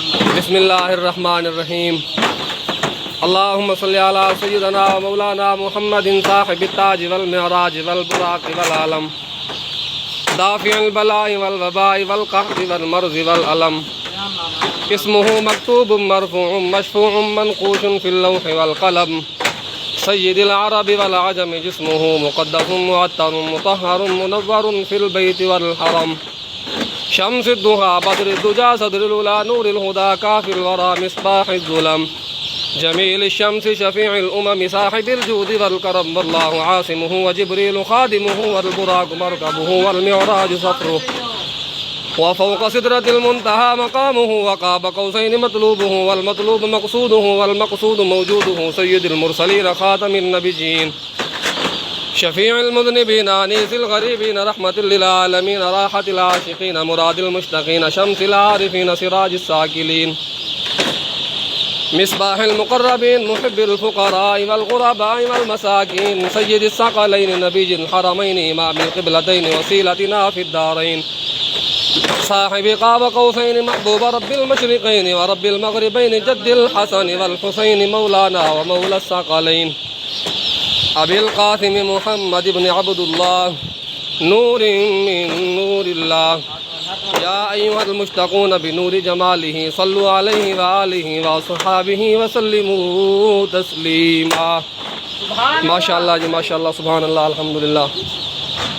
बिस्मिल्लाहिर्रहमानिर्रहीम। अल्लाहुम्मा सल्ली अला सय्यिदना व मौलाना मुहम्मदिन साहिबित ताज वल मिअराज वल बुराक वल आलम दाफिअल बलाई वल वबाई वल कहफ़ि वल मर्ज़ि वल अलम। इस्मुहु मक्तूबुम मरफ़ूउम मशफ़ूउम मनक़ूशुन फ़िल लौहि वल क़लम। सय्यिदिल अरबि वल अजमि जिस्मुहु मुक़द्दसुम मुअत्तरुम मुतहहरुम मुनव्वरुन फ़िल बैति वल हरम। शम्सुद्दुहा बद्रुद्दुजा सदरुल उला नूरुल हुदा काफ़िल वरा मिस्बाहिज़ ज़ुलम। जमील शम्स शफ़ीउल उमम साहिबिल जूदि वल करम। वल्लाहु आसिमुहु व जिब्रील खादिमुहु वल बुराक मरकबुहु वल मिअराज सफ़रुहु व फ़ौक़ सिदरतिल मुंतहा मक़ामुहु व क़ाब क़ौसैनि मतलूबुहु वल मतलूब मक़सूदुहु वल मक़सूद मौजूदुहु सय्यिदुल मुरसलीन ख़ातमिन नबिय्यीन शफ़ीउल मुज़निबीन अनीसिल ग़रीबीन रहमतुल लिल आलमीन राहतिल आशिक़ीन मुरादिल मुश्तक़ीन शम्सिल आरिफ़ीन सिराजिस साकिलीन मिस्बाहिल मुक़र्रबीन मुहिब्बिल फ़ुक़राइ वल ग़ुरबाइ वल मसाकीन सय्यिदिस सक़लैनि नबिय्यिल हरमैनि इमामिल क़िबलतैनि वसीलतिना फ़िद दारैन साहिबि क़ाब क़ौसैनि महबूब रब्बिल मशरिक़ैनि व रब्बिल मग़रिबैनि जद्दिल हसन वल हुसैन मौलाना व मौलस सक़लैन अबिल क़ासिम मुहम्मद इब्न अब्दुल्लाह नूरिन मिन नूरिल्लाह। या अय्युहल मुश्तक़ून बिनूरि जमालिही सल्लु अलैहि व आलिहि व अस्हाबिही व सल्लिमू तस्लीमा। माशाअल्लाह जी माशाअल्लाह, सुभान अल्लाह, अल्हम्दुलिल्लाह।